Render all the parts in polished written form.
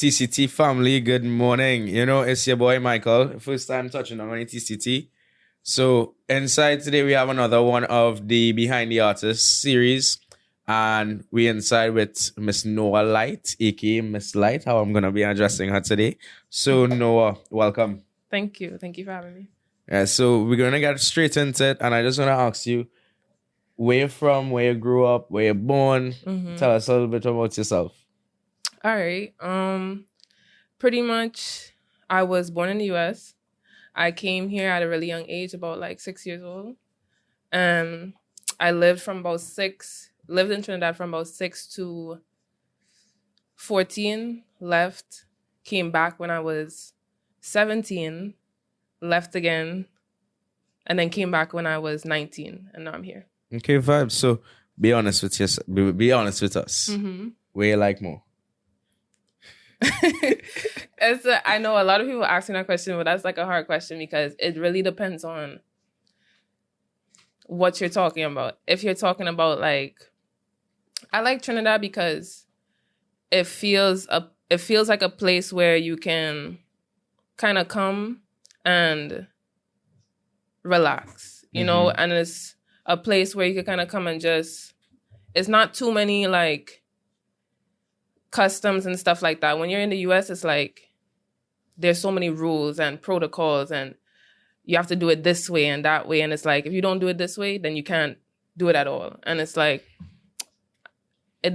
TCT family, good morning. It's your boy Michael. First time touching on any TCT. So inside today we have another one of the Behind the Artist series. And we inside with Miss Noah Light, aka Miss Light, how I'm gonna be addressing her today. So Noah, welcome. Thank you. Thank you for having me. Yeah, so we're gonna get straight into it, and I just wanna ask you where you're from, where you grew up, where you're born. Tell us a little bit about yourself. All right. Pretty much I was born in the US. I came here at a really young age, about like 6 years old. And I lived in Trinidad from about 6 to 14, left, came back when I was 17, left again, and then came back when I was 19, and now I'm here. Okay, vibes. So be honest with be honest with us. Where you like more? I know a lot of people asking that question, but that's like a hard question because it really depends on what you're talking about. If you're talking about I like Trinidad because it feels like a place where you can kind of come and relax, you know, and it's a place where you can kind of come and just, it's not too many customs and stuff like that. When you're in the US, it's there's so many rules and protocols and you have to do it this way and that way. And it's if you don't do it this way, then you can't do it at all. And it's it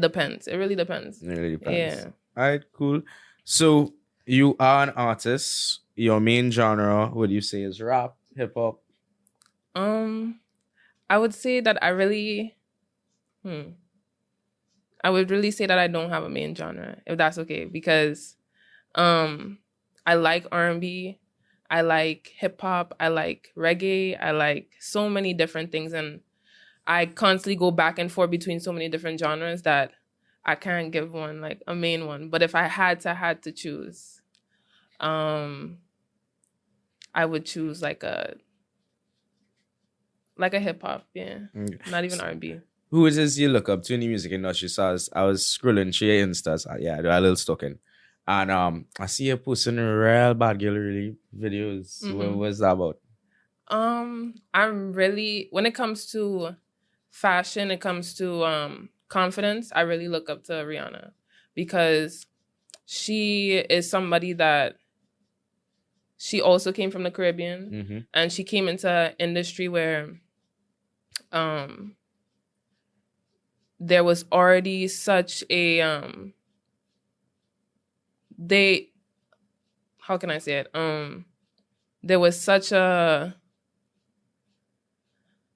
depends. It really depends. It really depends. Yeah. All right, cool. So you are an artist. Your main genre, would you say, is rap, hip hop? I would say that I would really say that I don't have a main genre, if that's okay, because I like R&B, I like hip hop, I like reggae, I like so many different things, and I constantly go back and forth between so many different genres that I can't give one a main one. But if I had to choose, I would choose a hip hop, yeah, not even R&B. Who is this you look up to in the music industry? So I was scrolling through your Instas. Yeah, I do a little stalking. And I see you posting real bad girl really videos. What was that about? I'm really, when it comes to fashion, it comes to confidence, I really look up to Rihanna because she is somebody that she also came from the Caribbean and she came into an industry where there was already such a how can I say it? There was such a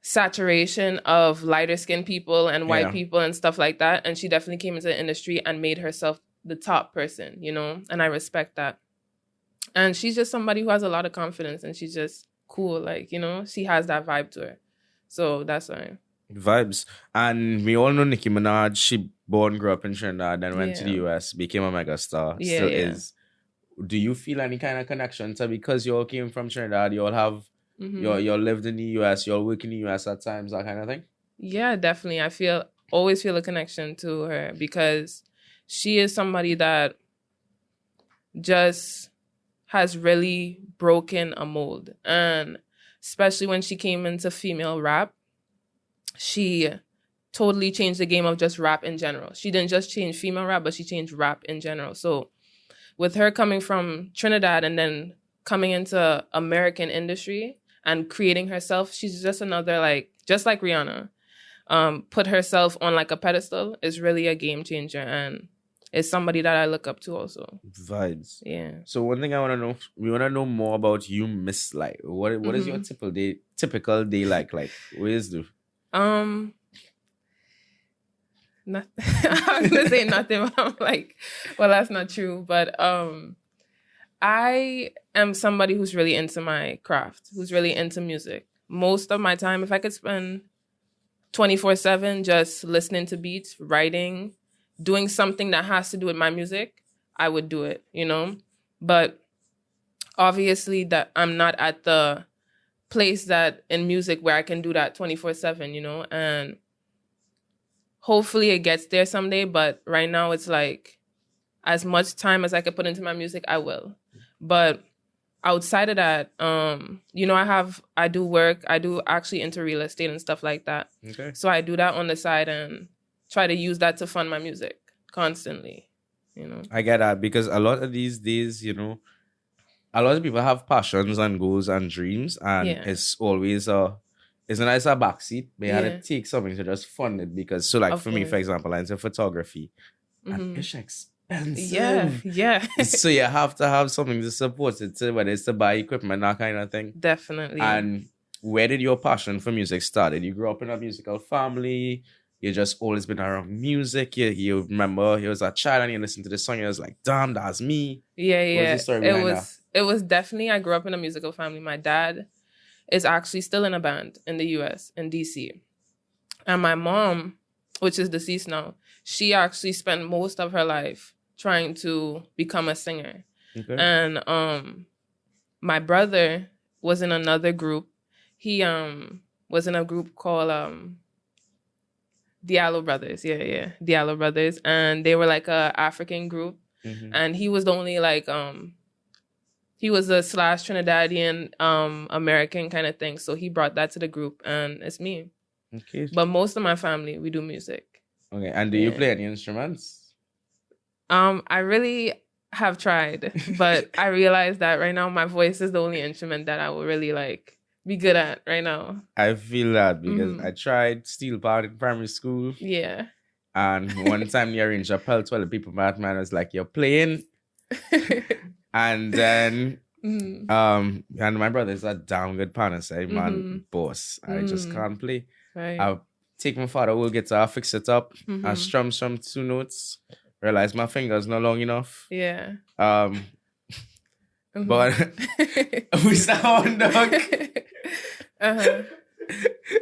saturation of lighter skinned people and white people and stuff like that. And she definitely came into the industry and made herself the top person, you know, and I respect that. And she's just somebody who has a lot of confidence and she's just cool. She has that vibe to her. So that's why. Vibes. And we all know Nicki Minaj. She grew up in Trinidad, then went to the US, became a megastar, still is. Do you feel any kind of connection to, because you all came from Trinidad, you all have, you all lived in the US, you all work in the US at times, that kind of thing? Yeah, definitely. I always feel a connection to her because she is somebody that just has really broken a mold. And especially when she came into female rap, she totally changed the game of just rap in general. She didn't just change female rap, but she changed rap in general. So with her coming from Trinidad and then coming into American industry and creating herself, she's just another, just like Rihanna, put herself on a pedestal, is really a game changer. And it's somebody that I look up to also. Vibes. Yeah. So one thing I want to know, we want to know more about you, Miss Light. What is your typical day like? What is the... Nothing. I was gonna say nothing, but I'm well, that's not true. But I am somebody who's really into my craft, who's really into music. Most of my time, if I could spend 24/7 just listening to beats, writing, doing something that has to do with my music, I would do it, you know? But obviously that I'm not at the place that in music where I can do that 24/7, you know? And hopefully it gets there someday, but right now it's as much time as I could put into my music, I will. But outside of that, I do work. I do actually into real estate and stuff like that. Okay. So I do that on the side and try to use that to fund my music constantly. I get that because a lot of these days, a lot of people have passions and goals and dreams, and it's always it's a nice backseat. But you had to take something to just fund it because, so like Of for me, course. for example, I'm into photography, and it's expensive. Yeah. So you have to have something to support it, whether it's to buy equipment, that kind of thing. Definitely. And where did your passion for music start? Did you grow up in a musical family? You just always been around music. You remember you was a child and you listened to the song. You was like, "Damn, that's me." Yeah. What's the story behind that? It was definitely. I grew up in a musical family. My dad is actually still in a band in the U.S. in D.C. And my mom, which is deceased now, she actually spent most of her life trying to become a singer. Okay. And my brother was in another group. He was in a group called Diallo Brothers. Yeah. Diallo Brothers. And they were like a African group. Mm-hmm. And he was the only like he was a / Trinidadian American kind of thing. So he brought that to the group, and it's me. Okay. But most of my family, we do music. Okay. And do you play any instruments? I really have tried, but I realized that right now my voice is the only instrument that I will really like be good at right now. I feel that because I tried steel part in primary school. Yeah. And one time you arranged a pelt while the people man was like, "You're playing." And then and my brother is a damn good piano, say man boss. I just can't play. Right. I'll take my father will guitar, fix it up, I strum some 2 notes, realize my fingers not long enough. Yeah. But we start on dog.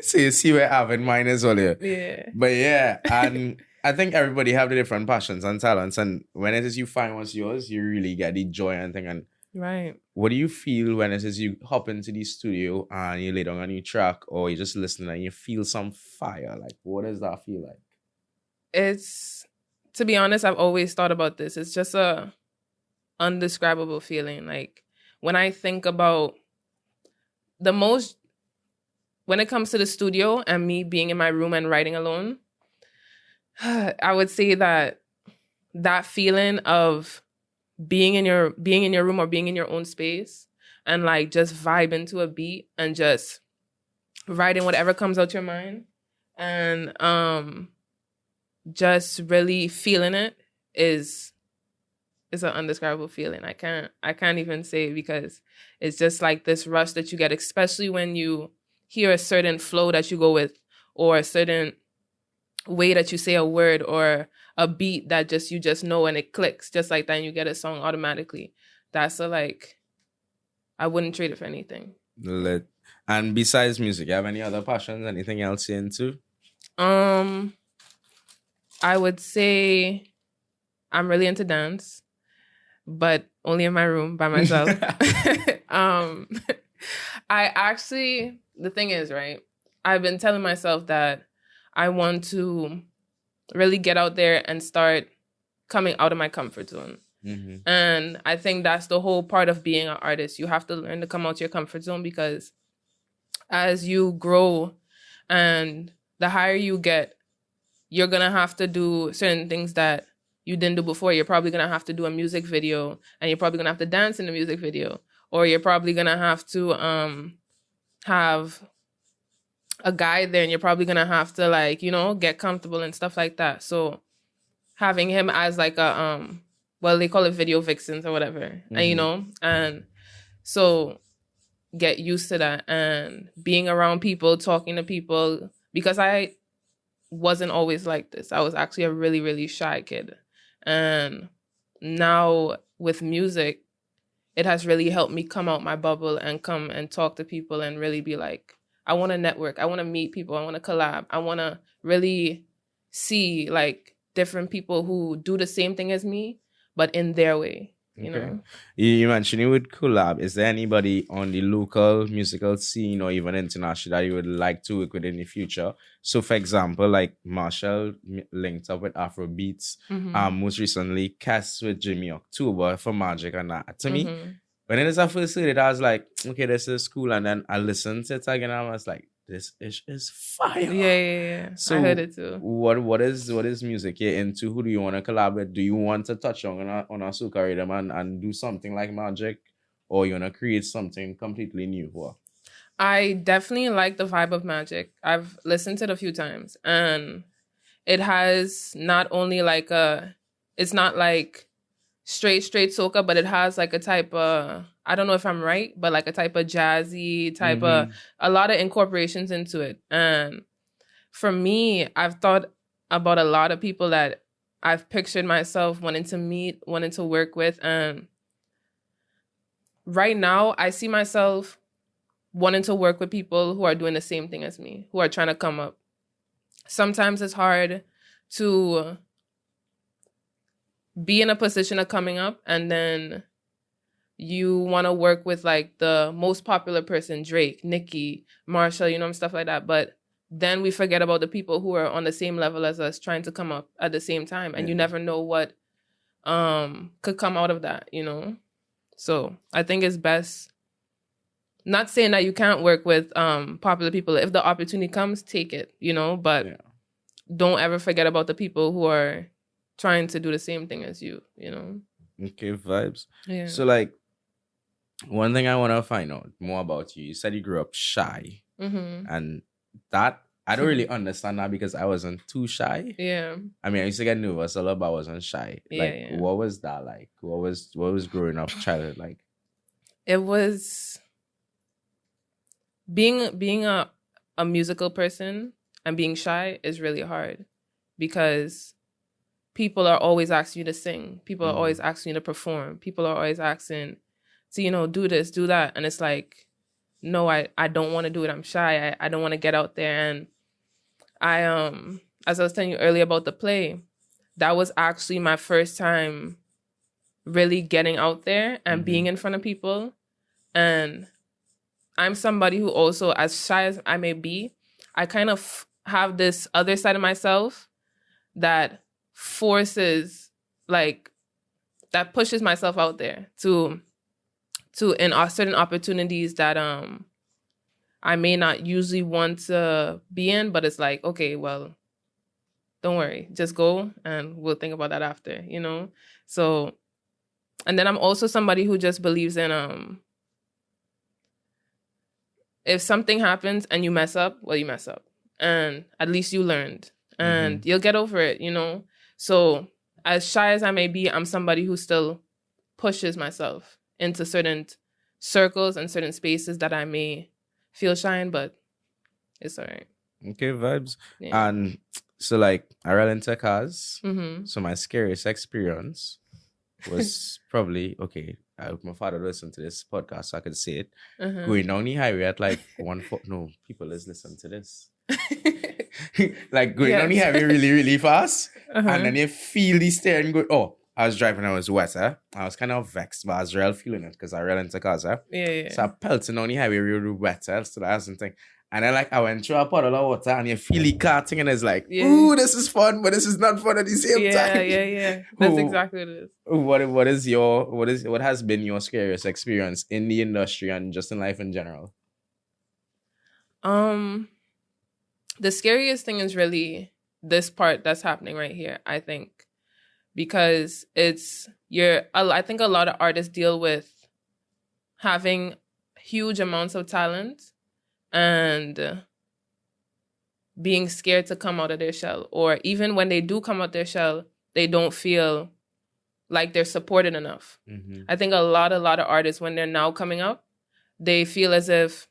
So you see where I have in mind as well here. Yeah. But yeah, and I think everybody have the different passions and talents, and when it is you find what's yours, you really get the joy and thing. And right. What do you feel when it is you hop into the studio and you lay down a new track, or you just listen and you feel some fire? Like, what does that feel like? It's, to be honest, I've always thought about this. It's just a undescribable feeling. Like when I think about when it comes to the studio and me being in my room and writing alone, I would say that feeling of being in your room or being in your own space and like just vibing to a beat and just writing whatever comes out your mind and just really feeling it is an undescribable feeling. I can't even say, because it's just like this rush that you get, especially when you hear a certain flow that you go with, or a certain way that you say a word, or a beat that you just know and it clicks just like that, and you get a song automatically. That's I wouldn't trade it for anything. And besides music, you have any other passions? Anything else you're into? I would say I'm really into dance, but only in my room by myself. The thing is, right, I've been telling myself that I want to really get out there and start coming out of my comfort zone. Mm-hmm. And I think that's the whole part of being an artist. You have to learn to come out your comfort zone, because as you grow and the higher you get, you're going to have to do certain things that you didn't do before. You're probably going to have to do a music video, and you're probably going to have to dance in the music video, or you're probably going to have to have a guy there, and you're probably going to have to get comfortable and stuff like that. So having him as like a, they call it video vixens or whatever, mm-hmm. and so get used to that and being around people, talking to people, because I wasn't always like this. I was actually a really, really shy kid. And now with music, it has really helped me come out my bubble and come and talk to people and really be like, I want to network. I want to meet people. I want to collab. I want to really see like different people who do the same thing as me, but in their way. you Okay. know. You mentioned you would collab. Is there anybody on the local musical scene or even international that you would like to work with in the future? So, for example, like Marshall linked up with Afro Beats. Most recently, Cass with Jimmy October for Magic and that. To me, when it is I first heard it, I was like, okay, this is cool. And then I listened to it again, and I was like, this is fire. Yeah. So I heard it too. what is music you're into? Who do you want to collaborate? Do you want to touch on a soca rhythm and do something like Magic, or you want to create something completely new? For I definitely like the vibe of Magic. I've listened to it a few times, and it has not only like it's not like straight soca, but it has like a type of, I don't know if I'm right, but like a type of jazzy type of, a lot of incorporations into it. And for me, I've thought about a lot of people that I've pictured myself wanting to meet, wanting to work with. And right now I see myself wanting to work with people who are doing the same thing as me, who are trying to come up. Sometimes it's hard to be in a position of coming up, and then you want to work with like the most popular person, Drake, Nicki, Marshall, stuff like that. But then we forget about the people who are on the same level as us trying to come up at the same time. And you never know what could come out of that, So I think it's best, not saying that you can't work with popular people. If the opportunity comes, take it, but don't ever forget about the people who are trying to do the same thing as you, Okay, vibes. Yeah. So like, one thing I want to find out more about you. You said you grew up shy, and that I don't really understand that because I wasn't too shy. Yeah. I mean, I used to get nervous a lot, but I wasn't shy. Yeah. What was that like? What was growing up childhood like? It was being a musical person and being shy is really hard because people are always asking you to sing. People are always asking you to perform. People are always asking to, do this, do that. And it's like, no, I don't want to do it. I'm shy. I don't want to get out there. And I, as I was telling you earlier about the play, that was actually my first time really getting out there and being in front of people. And I'm somebody who also, as shy as I may be, I kind of have this other side of myself that forces, like, that pushes myself out there to in certain opportunities that I may not usually want to be in, but it's like, okay, well, don't worry, just go and we'll think about that after, So, and then I'm also somebody who just believes in if something happens and you mess up, well, you mess up, and at least you learned, and you'll get over it, So, as shy as I may be, I'm somebody who still pushes myself into certain circles and certain spaces that I may feel shy in, but it's all right. Okay, vibes. Yeah. And so, like, I ran into cars. Mm-hmm. So my scariest experience was probably, okay, I hope my father listened to this podcast so I could say it. Going down the highway at like 1:40. No, people is listening to this. Like going down the highway really, really fast. And then you feel the steering go. Oh, I was driving, I was wetter. I was kind of vexed, but I was real feeling it because I ran into cars. Yeah. So I pelted on the highway really wetter. So that was something. And then like I went through a puddle of water and you feel the karting and it's like, ooh, this is fun, but this is not fun at the same time. Yeah. That's exactly what it is. What has been your scariest experience in the industry and just in life in general? The scariest thing is really this part that's happening right here, I think. Because I think a lot of artists deal with having huge amounts of talent and being scared to come out of their shell. Or even when they do come out their shell, they don't feel like they're supported enough. I think a lot of artists, when they're now coming up, they feel as if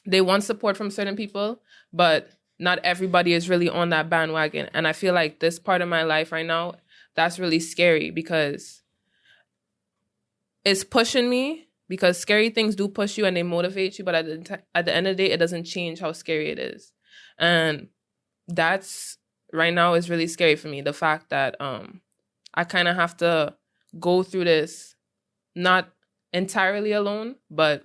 they want support from certain people, but not everybody is really on that bandwagon. And I feel like this part of my life right now, that's really scary because it's pushing me, because scary things do push you and they motivate you. But at the end of the day, it doesn't change how scary it is. And that's right now is really scary for me. The fact that I kind of have to go through this not entirely alone, but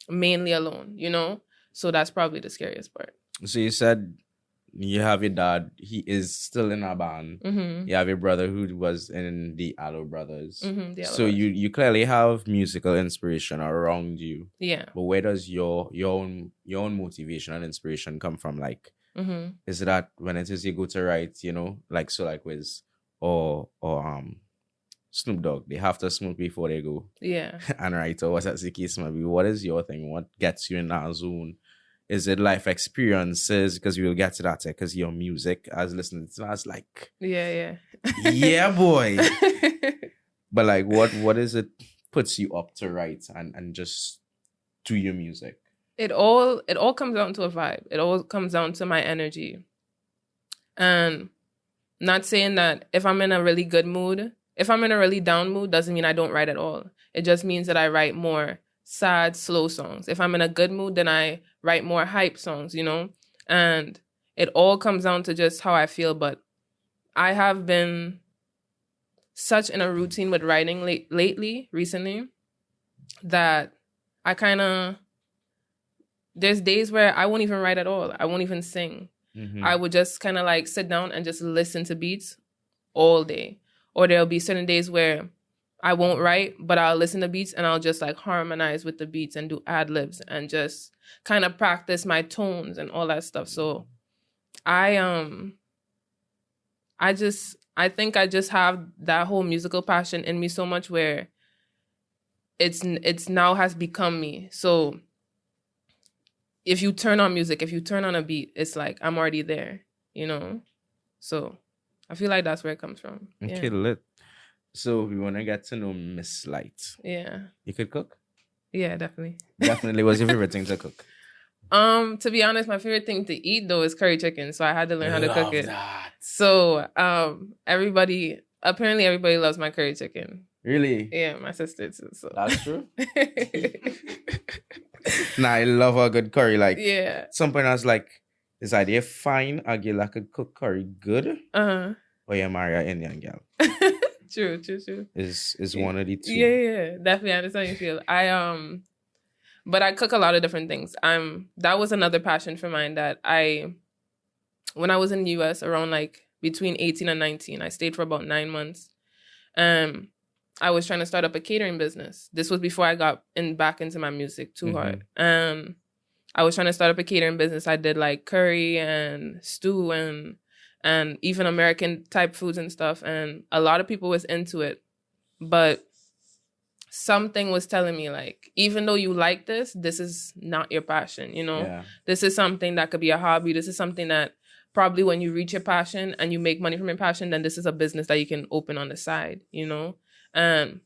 mainly alone, you know? So that's probably the scariest part. So you said you have your dad, he is still in a band. Mm-hmm. You have your brother who was in the Allo Brothers. Mm-hmm. So you clearly have musical inspiration around you. Yeah. But where does your own motivation and inspiration come from? Like, Mm-hmm. is that when it is you go to write, you know, like Wiz or Snoop Dogg, they have to smoke before they go Yeah. and write, or whatever the case might be. What is your thing? What gets you in that zone? Is it life experiences? Because we will get to that because your music, as listening to us, like, Yeah. yeah, boy. But like, what is it puts you up to write and just do your music? It all comes down to a vibe. It all comes down to my energy. And not saying that if I'm in a really good mood, if I'm in a really down mood, doesn't mean I don't write at all. It just means that I write more sad, slow songs. If I'm in a good mood, then I write more hype songs, you know? And it all comes down to just how I feel. But I have been such in a routine with writing recently, that I kind of, there's days where I won't even write at all. I won't even sing. Mm-hmm. I would just kind of like sit down and just listen to beats all day. Or there'll be certain days where I won't write, but I'll listen to beats and I'll just like harmonize with the beats and do ad libs and just kind of practice my tones and all that stuff. So I think I just have that whole musical passion in me so much where it's now has become me. So if you turn on music, if you turn on a beat, it's like I'm already there, you know? So I feel like that's where it comes from. Okay, lit. So we want to get to know Miss Light. Yeah. You could cook? Yeah, definitely. Definitely. What's your favorite thing to cook? To be honest, my favorite thing to eat though is curry chicken. So I had to learn how to cook it. That. So everybody loves my curry chicken. Really? Yeah, my sister too. So that's true. Nah, I love a good curry. Like, yeah. At some point I was like, this idea fine. A girl that could cook curry good. Or you marry an Indian girl. True. Is one of the two. Yeah. Definitely, I understand how you feel. But I cook a lot of different things. That was another passion for mine that when I was in the US around like between 18 and 19, I stayed for about 9 months. I was trying to start up a catering business. This was before I got back into my music too hard. I was trying to start up a catering business. I did like curry and stew and even American type foods and stuff. And a lot of people was into it. But something was telling me like, even though you like this is not your passion, you know? Yeah. This is something that could be a hobby. This is something that probably when you reach your passion and you make money from your passion, then this is a business that you can open on the side, you know? And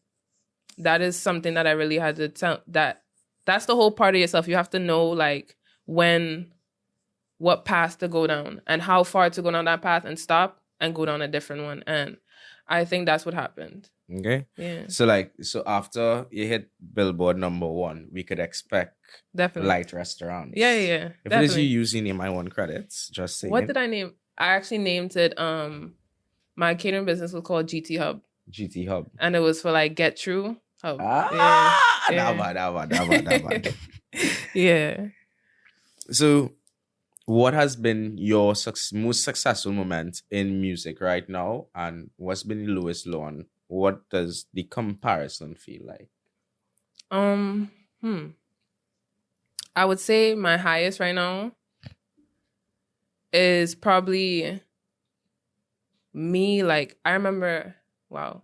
that is something that I really had to tell, that's the whole part of yourself. You have to know like what path to go down and how far to go down that path and stop and go down a different one. And I think that's what happened. Okay. Yeah. So after you hit Billboard #1, we could expect definitely Light Restaurants. Yeah. If definitely. it is you using my own credits, just say what did I name? I actually named it. My catering business was called GT Hub. GT Hub. And it was for like Get True Hub. That bad. Yeah. So, what has been your most successful moment in music right now, and what's been the lowest low? And what does the comparison feel like? I would say my highest right now is probably me. Like I remember, wow,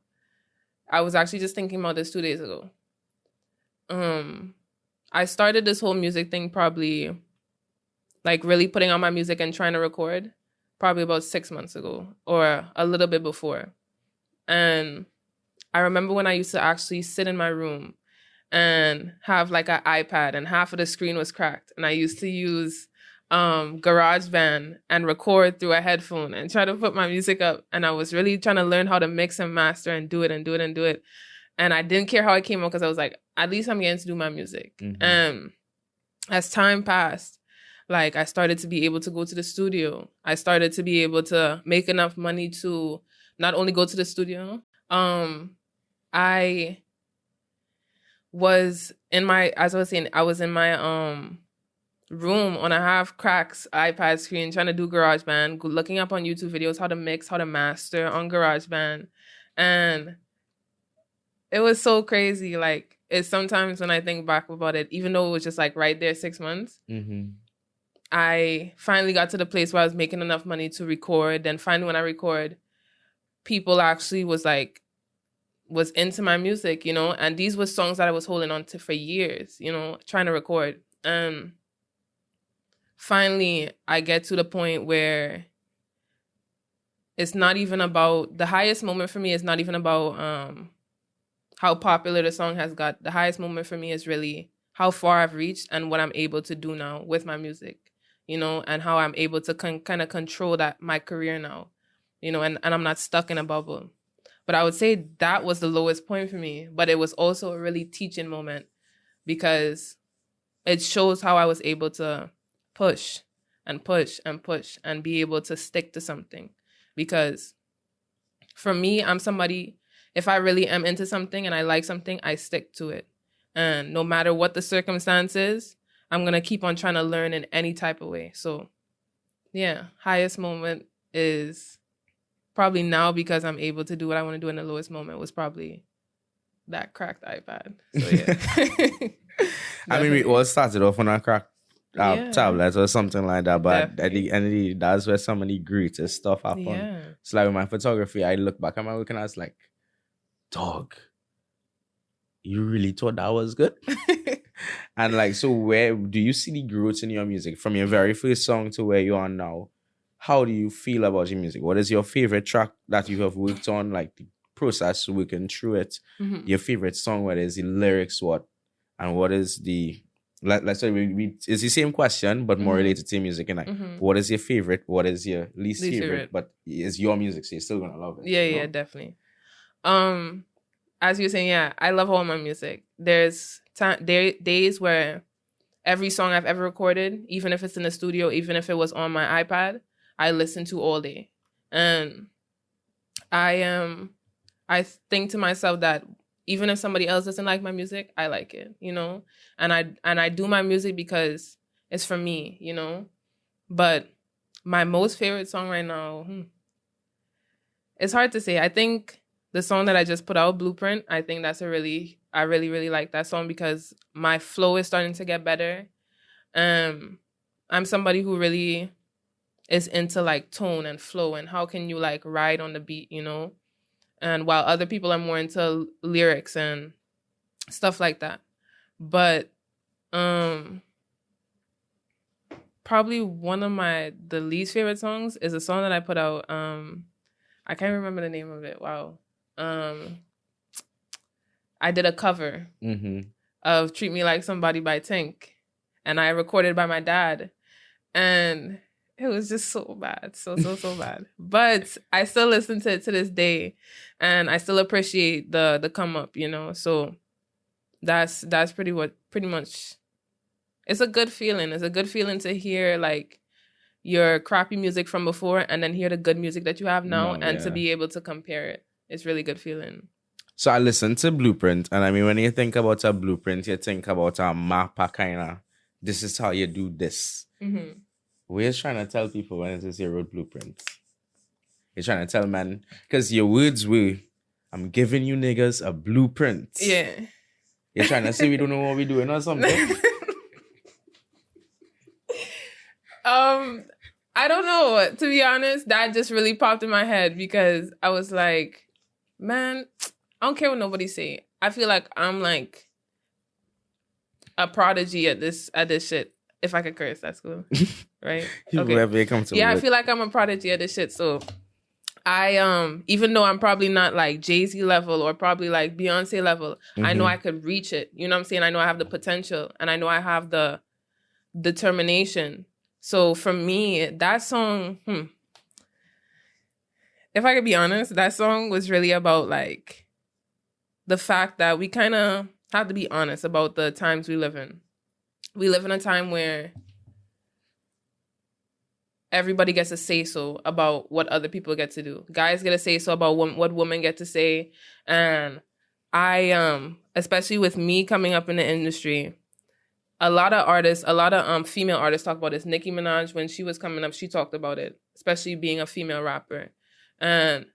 I was actually just thinking about this 2 days ago. I started this whole music thing probably like really putting on my music and trying to record probably about 6 months ago or a little bit before. And I remember when I used to actually sit in my room and have like an iPad and half of the screen was cracked. And I used to use GarageBand and record through a headphone and try to put my music up. And I was really trying to learn how to mix and master and do it. And I didn't care how it came out because I was like, at least I'm getting to do my music. And as time passed, like I started to be able to go to the studio. I started to be able to make enough money to not only go to the studio, I was in my, as I was saying, I was in my room on a half cracks iPad screen trying to do GarageBand, looking up on YouTube videos how to mix, how to master on GarageBand. And it was so crazy. Like, it's sometimes when I think back about it, even though it was just like right there 6 months, I finally got to the place where I was making enough money to record. Then finally when I record, people actually was into my music, you know, and these were songs that I was holding on to for years, you know, trying to record. And finally I get to the point where it's not even about, the highest moment for me is not even about how popular the song has got. The highest moment for me is really how far I've reached and what I'm able to do now with my music, you know, and how I'm able to kind of control my career now, you know, and I'm not stuck in a bubble. But I would say that was the lowest point for me. But it was also a really teaching moment because it shows how I was able to push and push and push and be able to stick to something. Because for me, I'm somebody, if I really am into something and I like something, I stick to it. And no matter what the circumstances, I'm going to keep on trying to learn in any type of way. So, yeah, highest moment is probably now because I'm able to do what I want to do, in the lowest moment was probably that cracked iPad. So, yeah. I mean, we all started off on a cracked tablet or something like that, but at the end of the day, that's where some of the greatest stuff happened. Yeah. It's like with my photography, I look back at my work and I was like, dog, you really thought that was good? And like, so where do you see the growth in your music from your very first song to where you are now? How do you feel about your music? What is your favorite track that you have worked on, like the process working through it? Mm-hmm. Your favorite song, what is the lyrics, what? And what is the, let's say, it's the same question, but more related to music. And like, what is your favorite? What is your least favorite? But it's your music, so you're still going to love it. Yeah, you know? Yeah, definitely. As you're saying, yeah, I love all my music. There's days where every song I've ever recorded, even if it's in the studio, even if it was on my iPad, I listen to all day. And I think to myself that even if somebody else doesn't like my music, I like it, you know? And I do my music because it's for me, you know? But my most favorite song right now, it's hard to say. I think the song that I just put out, Blueprint, I think I really, really like that song because my flow is starting to get better. I'm somebody who really is into like tone and flow and how can you like ride on the beat, you know? And while other people are more into lyrics and stuff like that. But probably one of the least favorite songs is a song that I put out. I can't remember the name of it. Wow. I did a cover of Treat Me Like Somebody by Tink. And I recorded by my dad. And it was just so bad. So bad. But I still listen to it to this day. And I still appreciate the come up, you know. So that's pretty much, it's a good feeling. It's a good feeling to hear like your crappy music from before and then hear the good music that you have now and to be able to compare it. It's really good feeling. So I listened to Blueprint, and I mean, when you think about a blueprint, you think about a map, a kind of, this is how you do this. We're just trying to tell people when it is your road blueprint. You're trying to tell man, because your words were, I'm giving you niggas a blueprint. Yeah. You're trying to say we don't know what we're doing or something? I don't know. To be honest, that just really popped in my head because I was like, man, I don't care what nobody say. I feel like I'm like a prodigy at this shit. If I could curse, that's cool. Right? Okay. Yeah, I feel like I'm a prodigy at this shit. So I even though I'm probably not like Jay-Z level or probably like Beyonce level, I know I could reach it. You know what I'm saying? I know I have the potential and I know I have the determination. So for me, that song, if I could be honest, that song was really about like the fact that we kind of have to be honest about the times we live in. We live in a time where everybody gets a say so about what other people get to do. Guys get a say so about what women get to say. And I especially with me coming up in the industry, a lot of female artists talk about this. Nicki Minaj, when she was coming up, she talked about it, especially being a female rapper. And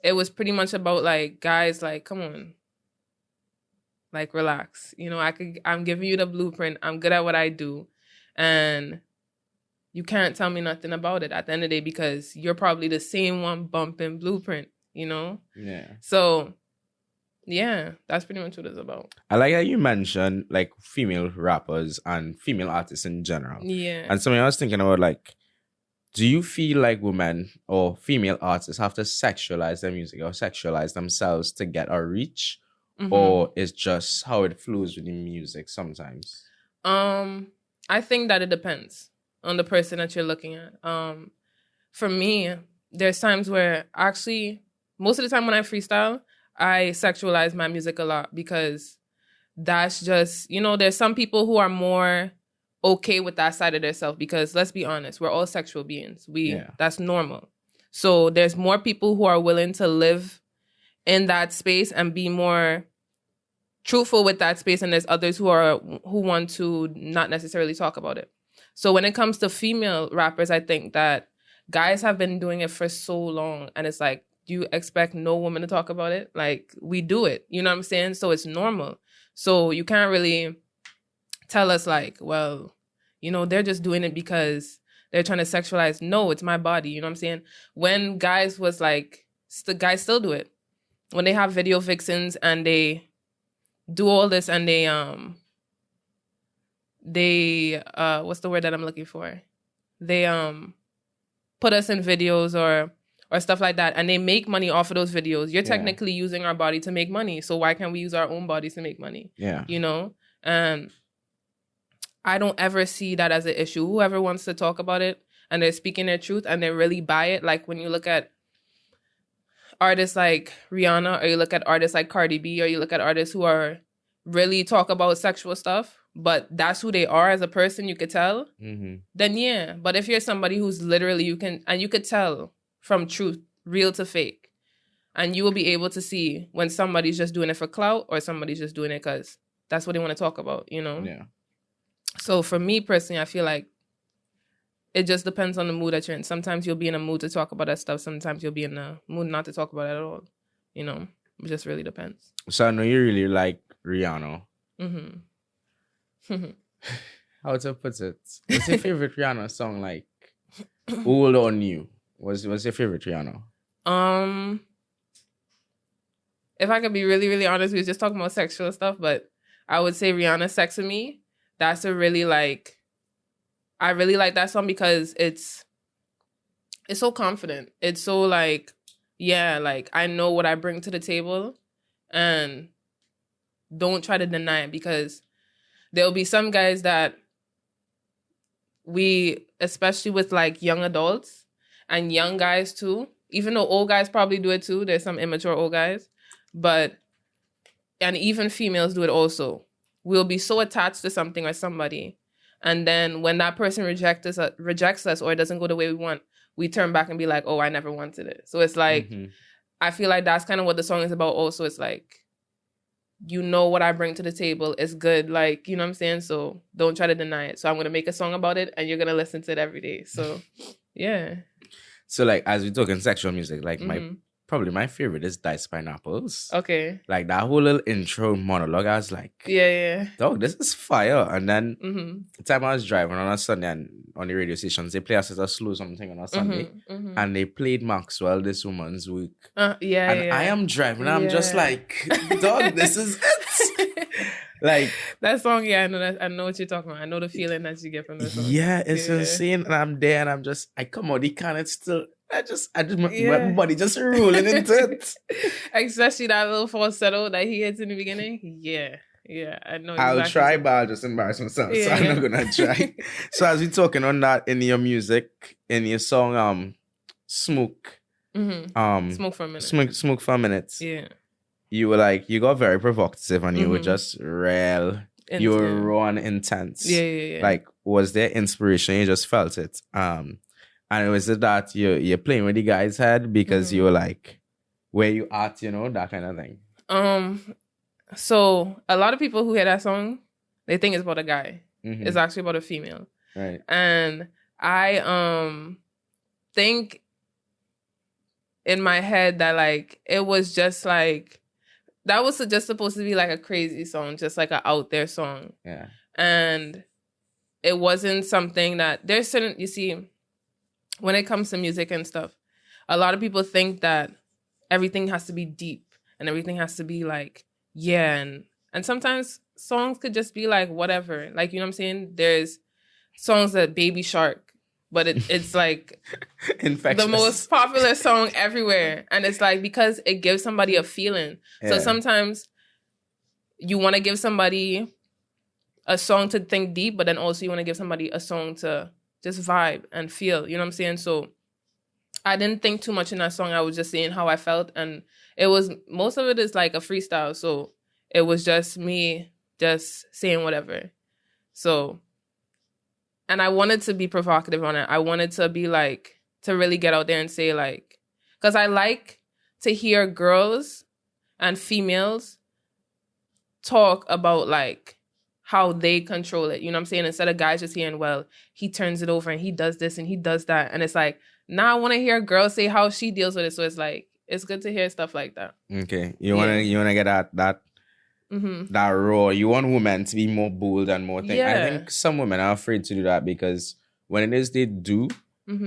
it was pretty much about like, guys, like, come on, like, relax. You know, I'm giving you the blueprint. I'm good at what I do. And you can't tell me nothing about it at the end of the day because you're probably the same one bumping blueprint, you know? Yeah. So, yeah, that's pretty much what it's about. I like that you mentioned like female rappers and female artists in general. Yeah. And something I was thinking about, like, do you feel like women or female artists have to sexualize their music or sexualize themselves to get a reach? Mm-hmm. Or it's just how it flows with the music sometimes? I think that it depends on the person that you're looking at. For me, there's times where actually, most of the time when I freestyle, I sexualize my music a lot because that's just, you know, there's some people who are more okay with that side of themselves because let's be honest, we're all sexual beings. That's normal. So there's more people who are willing to live in that space and be more truthful with that space, and there's others who want to not necessarily talk about it. So when it comes to female rappers, I think that guys have been doing it for so long, and it's like, do you expect no woman to talk about it? Like, we do it, you know what I'm saying? So it's normal. So you can't really tell us like, well, you know, they're just doing it because they're trying to sexualize. No, it's my body, you know what I'm saying? When guys was like, guys still do it. When they have video vixens and they do all this and they what's the word that I'm looking for? They put us in videos or stuff like that, and they make money off of those videos. You're technically using our body to make money, so why can't we use our own bodies to make money? Yeah. You know? And I don't ever see that as an issue. Whoever wants to talk about it and they're speaking their truth and they really buy it, like when you look at artists like Rihanna, or you look at artists like Cardi B, or you look at artists who are really talk about sexual stuff, but that's who they are as a person, you could tell, then yeah. But if you're somebody who's literally, you could tell from truth, real to fake, and you will be able to see when somebody's just doing it for clout or somebody's just doing it because that's what they want to talk about, you know? Yeah. So for me personally, I feel like it just depends on the mood that you're in. Sometimes you'll be in a mood to talk about that stuff. Sometimes you'll be in a mood not to talk about it at all. You know, it just really depends. So I know you really like Rihanna. Mm-hmm. How to put it? What's your favorite Rihanna song, like old or new? What's your favorite Rihanna? If I could be really, really honest, we were just talking about sexual stuff, but I would say Rihanna's Sex With Me. That's a really like, I really like that song because it's so confident. It's so like, yeah, like I know what I bring to the table and don't try to deny it, because there'll be some guys that especially with like young adults and young guys too, even though old guys probably do it too. There's some immature old guys, and even females do it also. We'll be so attached to something or somebody, and then when that person rejects us or it doesn't go the way we want, we turn back and be like, oh, I never wanted it. So it's like, I feel like that's kind of what the song is about also. It's like, you know what I bring to the table is good. Like, you know what I'm saying? So don't try to deny it. So I'm going to make a song about it and you're going to listen to it every day. So, yeah. So like, as we talking sexual music, like probably my favorite is Diced Pineapples. Okay. Like that whole little intro monologue, I was like, yeah. Dog, this is fire. And then the time I was driving on a Sunday and on the radio stations, they play us as a slow something on a Sunday. And they played Maxwell, This Woman's Week. I am driving, I'm just like, dog, this is it. Like that song, I know what you're talking about. I know the feeling that you get from the song. Yeah, it's insane. And I'm there and I come out, it's still, my body just rolling into it. Especially that little falsetto that he hits in the beginning. Yeah, I know. Exactly. I'll try, but I'll just embarrass myself. So I'm not gonna try. So as we're talking on that, in your music, in your song, Smoke. Smoke for a Minute. Smoke for a Minute. Yeah. You were like, you got very provocative and you were just real. You were raw and intense. Yeah. Like, was there inspiration? You just felt it. And was it that you're playing with the guy's head because Mm-hmm. you were like, where you at, that kind of thing? So a lot of people who hear that song, they think it's about a guy. Mm-hmm. It's actually about a female. Right. And I think in my head that like it was just like that was just supposed to be like a crazy song, just like an out there song. Yeah. And it wasn't something that there's certain, you see, when it comes to music and stuff, a lot of people think that everything has to be deep and everything has to be like, yeah. And sometimes songs could just be like, whatever. Like, you know what I'm saying? There's songs that Baby Shark, but it's like Infectious. the most popular song everywhere. And it's like, because it gives somebody a feeling. Yeah. So sometimes you want to give somebody a song to think deep, but then also you want to give somebody a song to just vibe and feel, you know what I'm saying? So I didn't think too much in that song. I was just saying how I felt. And it was, most of it is like a freestyle. So it was just me just saying whatever. So, and I wanted to be provocative on it. I wanted to be like, to really get out there and say like, because I like to hear girls and females talk about like how they control it. You know what I'm saying? Instead of guys just hearing, well, he turns it over and he does this and he does that. And it's like, now I want to hear a girl say how she deals with it. So it's like, it's good to hear stuff like that. Okay. You wanna get that that raw. You want women to be more bold and more thing. I think some women are afraid to do that because when it is they do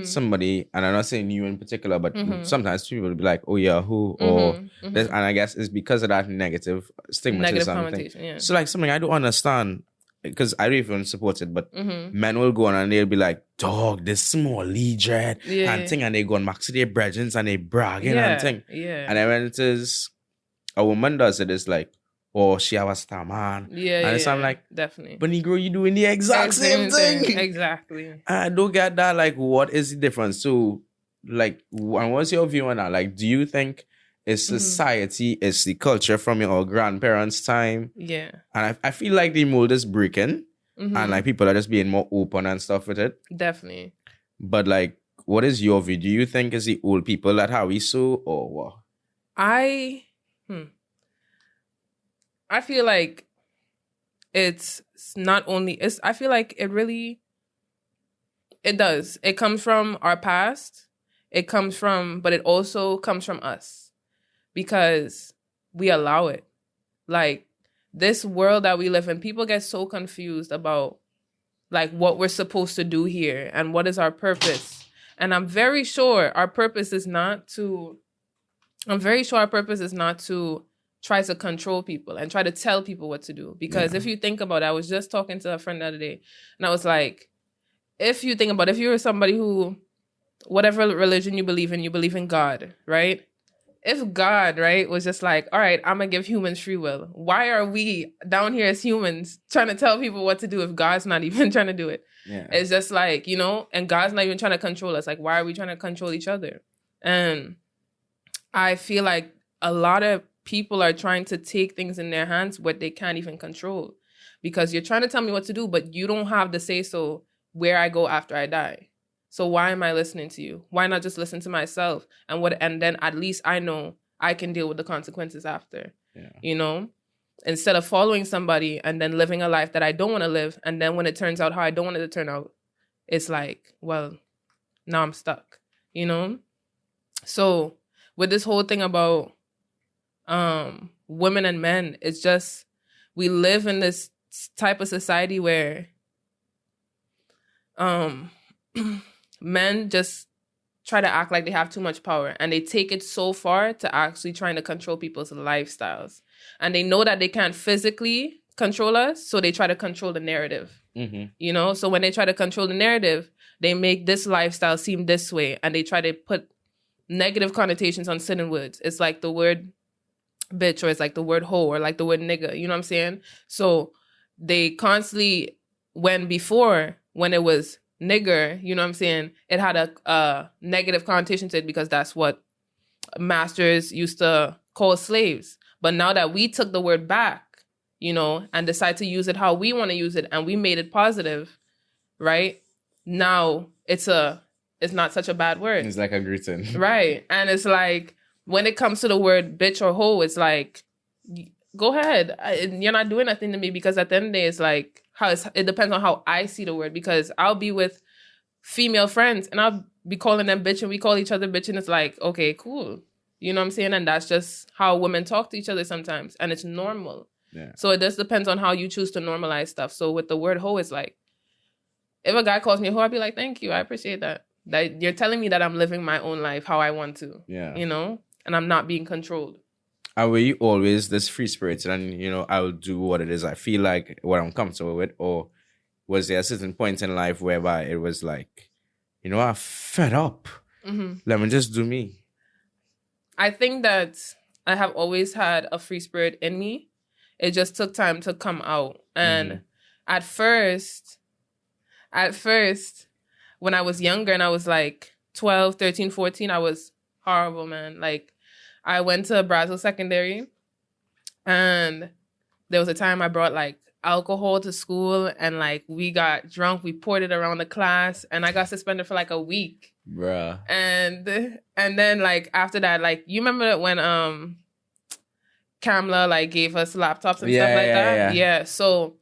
somebody, and I'm not saying you in particular, but sometimes people will be like, oh yeah, who or this, and I guess it's because of that negative stigmatism thing. Yeah. So like something I don't understand, because I don't even support it, but men will go on and they'll be like, dog, this small dread and thing, and they go on max to their brethren and they bragging and thing. Yeah. And then when it is a woman does it, it's like, oh, she have a star man. Yeah. And so I'm like, definitely. But Negro, you doing the exact same thing. Exactly. I don't get that. Like, what is the difference? So, like, and what's your view on that? Like, do you think it's society, it's the culture from your grandparents' time? Yeah. And I feel like the mold is breaking and like people are just being more open and stuff with it. Definitely. But like, what is your view? Do you think it's the old people that how we so or what? I feel like it's not only, I feel like it does. It comes from our past. But it also comes from us because we allow it. Like this world that we live in, people get so confused about like what we're supposed to do here and what is our purpose. And I'm very sure our purpose is not to try to control people and try to tell people what to do. Because if you think about it, I was just talking to a friend the other day and I was like, if you think about it, if you're somebody who, whatever religion you believe in God, right? If God, right, was just like, all right, I'm going to give humans free will. Why are we down here as humans trying to tell people what to do if God's not even trying to do it? Yeah. It's just like, and God's not even trying to control us. Like, why are we trying to control each other? And I feel like a lot of people are trying to take things in their hands what they can't even control, because you're trying to tell me what to do, but you don't have the say so where I go after I die. So why am I listening to you? Why not just listen to myself and then at least I know I can deal with the consequences after. Yeah. Instead of following somebody and then living a life that I don't want to live, and then when it turns out how I don't want it to turn out, it's like, well, now I'm stuck. So with this whole thing about women and men, it's just we live in this type of society where men just try to act like they have too much power, and they take it so far to actually trying to control people's lifestyles, and they know that they can't physically control us, so they try to control the narrative. So when they try to control the narrative, they make this lifestyle seem this way, and they try to put negative connotations on certain words. It's like the word bitch, or it's like the word hoe, or like the word nigga, you know what I'm saying? So they constantly, when it was nigger, you know what I'm saying, it had a negative connotation to it because that's what masters used to call slaves. But now that we took the word back, and decided to use it how we want to use it, and we made it positive, right? Now it's a it's not such a bad word. It's like a greeting. Right. And it's like, when it comes to the word bitch or hoe, it's like, go ahead. You're not doing nothing to me, because at the end of the day, it's like, it depends on how I see the word, because I'll be with female friends and I'll be calling them bitch and we call each other bitch, and it's like, okay, cool. You know what I'm saying? And that's just how women talk to each other sometimes, and it's normal. Yeah. So it just depends on how you choose to normalize stuff. So with the word hoe, it's like, if a guy calls me a hoe, I'd be like, thank you, I appreciate that. That you're telling me that I'm living my own life how I want to. Yeah. You know? And I'm not being controlled. And were you always this free spirited and, you know, I'll do what it is I feel like, what I'm comfortable with? Or was there a certain point in life whereby it was like, you know, I'm fed up. Let me just do me? I think that I have always had a free spirit in me. It just took time to come out. And at first, when I was younger and I was like 12, 13, 14, I was horrible, man. Like, I went to Brazil Secondary, and there was a time I brought like alcohol to school, and like we got drunk, we poured it around the class, and I got suspended for like a week. Bruh. And then like after that, like, you remember when Kamla like gave us laptops and stuff like that? Yeah. So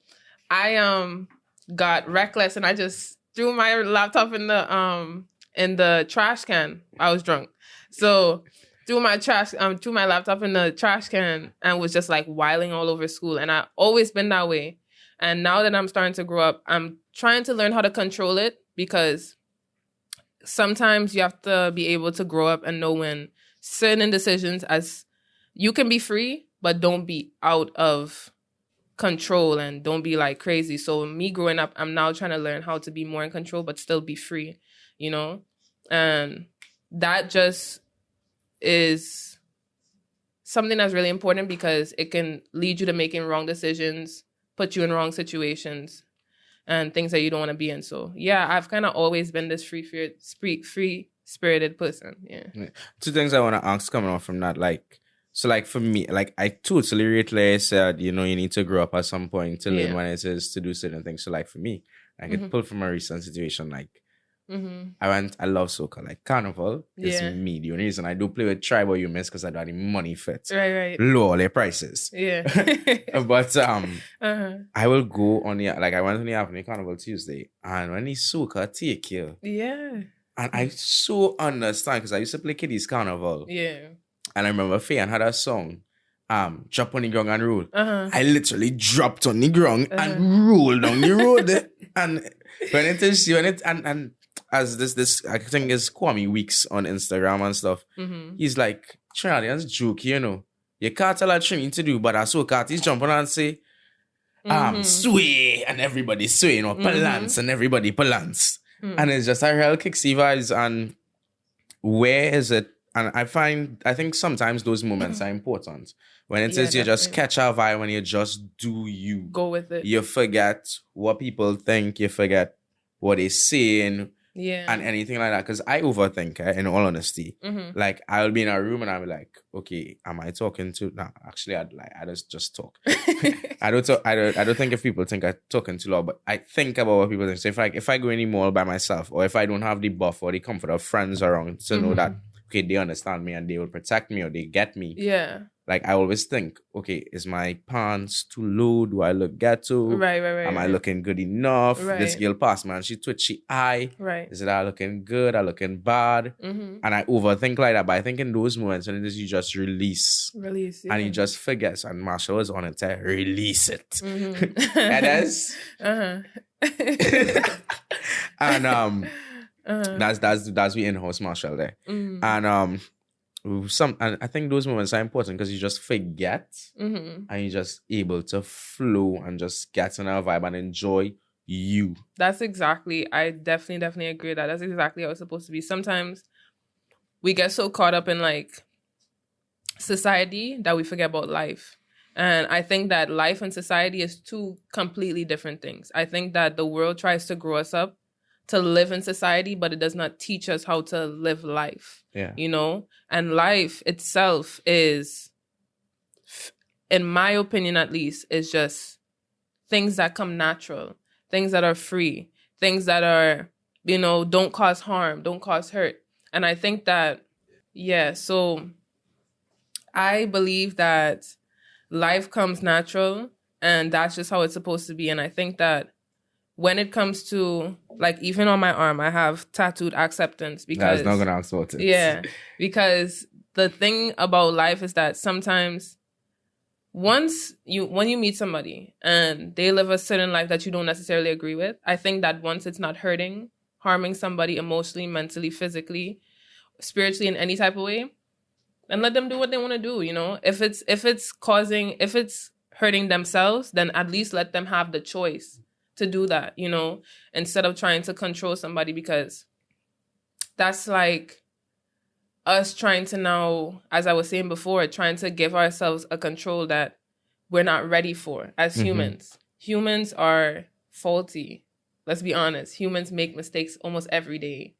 I got reckless and I just threw my laptop in the trash can. I was drunk. So threw my laptop in the trash can and was just like whiling all over school. And I always been that way. And now that I'm starting to grow up, I'm trying to learn how to control it, because sometimes you have to be able to grow up and know when certain decisions, as you can be free, but don't be out of control and don't be like crazy. So me growing up, I'm now trying to learn how to be more in control, but still be free, you know? And that just is something that's really important, because it can lead you to making wrong decisions, put you in wrong situations and things that you don't want to be in. So yeah, I've kind of always been this free-spirited person. Yeah. Two things I want to ask coming off from that, like, so like for me, like I totally relate, like I said, you know, you need to grow up at some point to learn when it is to do certain things. So like for me, I could pull from a recent situation, like I love soca, like Carnival is me. The only reason I do play with tribal humans because I don't have any money fit. Right. Lower their prices. Yeah. But I will go on the, like I went on the Avenue Carnival Tuesday, and when the soca take you. Yeah. And I so understand, because I used to play Kiddies Carnival. Yeah. And I remember Faye had a song, Drop on the Ground and Roll. I literally dropped on the ground and rolled down the road. And and as this I think is Kwame Weeks on Instagram and stuff, he's like, Trinidadians joke, you know. You can't tell a Trini to do, but I saw Carties jump on and say, sway, and everybody sway, you know, palance, and everybody palance. And it's just a real kicksy vibes. And where is it? And I think sometimes those moments are important. When it is you just catch a vibe, when you just do you. Go with it. You forget what people think. You forget what they say and anything like that. Because I overthink, in all honesty. Like, I'll be in a room and I'll be like, okay, am I talking to... No, actually, I just talk. I don't think if people think I'm talking too loud, but I think about what people think. So if I go in the mall by myself, or if I don't have the buff or the comfort of friends around to know that, okay, they understand me and they will protect me or they get me. Yeah. Like, I always think, okay, is my pants too low? Do I look ghetto? Right. Am I looking good enough? Right. This girl passed, man. She twitchy eye. Right. Is it I looking good? I looking bad? And I overthink like that. But I think in those moments, when it is you just release. Yeah. And you just forget. And Marshall was on it to release it. And that's... And that's we in-house Marshall there. And and I think those moments are important because you just forget and you're just able to flow and just get in a vibe and enjoy you. That's exactly, I definitely agree with that. That's exactly how it's supposed to be. Sometimes we get so caught up in like society that we forget about life. And I think that life and society is two completely different things. I think that the world tries to grow us up to live in society, but it does not teach us how to live life. Yeah. You know? And life itself is, in my opinion at least, is just things that come natural, things that are free, things that are don't cause harm, don't cause hurt. And I think that, yeah, so I believe that life comes natural and that's just how it's supposed to be. And I think that when it comes to, like, even on my arm, I have tattooed acceptance because... I was not going to ask about it. Yeah, because the thing about life is that sometimes when you meet somebody and they live a certain life that you don't necessarily agree with, I think that once it's not harming somebody emotionally, mentally, physically, spiritually, in any type of way, then let them do what they want to do, If it's hurting themselves, then at least let them have the choice to do that, instead of trying to control somebody, because that's like us trying to now, as I was saying before, trying to give ourselves a control that we're not ready for as humans. Humans are faulty. Let's be honest. Humans make mistakes almost every day,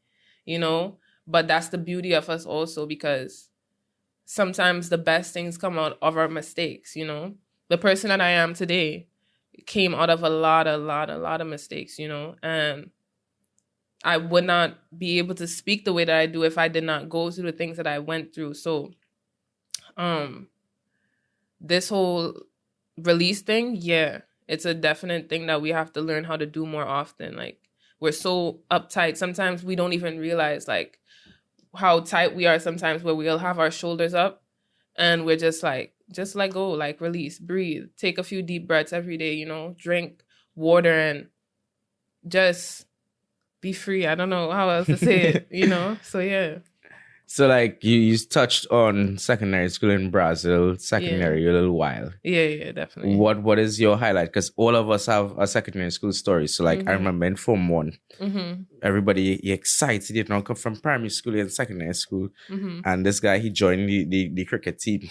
but that's the beauty of us also, because sometimes the best things come out of our mistakes, The person that I am today came out of a lot of mistakes, and I would not be able to speak the way that I do if I did not go through the things that I went through. So, this whole release thing, yeah, it's a definite thing that we have to learn how to do more often. Like, we're so uptight. Sometimes we don't even realize, like, how tight we are sometimes, where we'll have our shoulders up and we're just like, just let go, like, release, breathe, take a few deep breaths every day, drink water and just be free. I don't know how else to say it, So, yeah. So, like, you touched on secondary school in Brazil, a little while. Yeah, definitely. What is your highlight? Because all of us have a secondary school story. So, like, I remember in Form 1, everybody excited, come from primary school and secondary school. And this guy, he joined the cricket team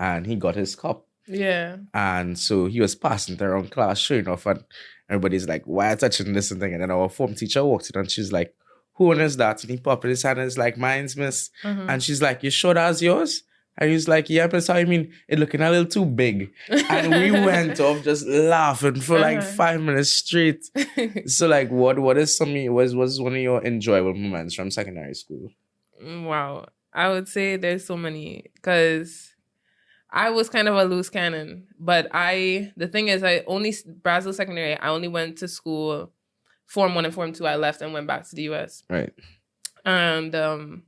and he got his cup. Yeah. And so he was passing it around class, showing off, and everybody's like, why are you touching this and thing? And then our form teacher walked in and she's like, who owns that? And he popped his hand and it's like, mine's, miss. And she's like, you sure that's yours? And he's like, yeah, but I mean, it looking a little too big. And we went off just laughing for like 5 minutes straight. So, like, what was one of your enjoyable moments from secondary school? Wow. I would say there's so many, because I was kind of a loose cannon. But the thing is, Brazil secondary, I only went to school Form 1 and Form 2, I left and went back to the U.S. Right. And I'm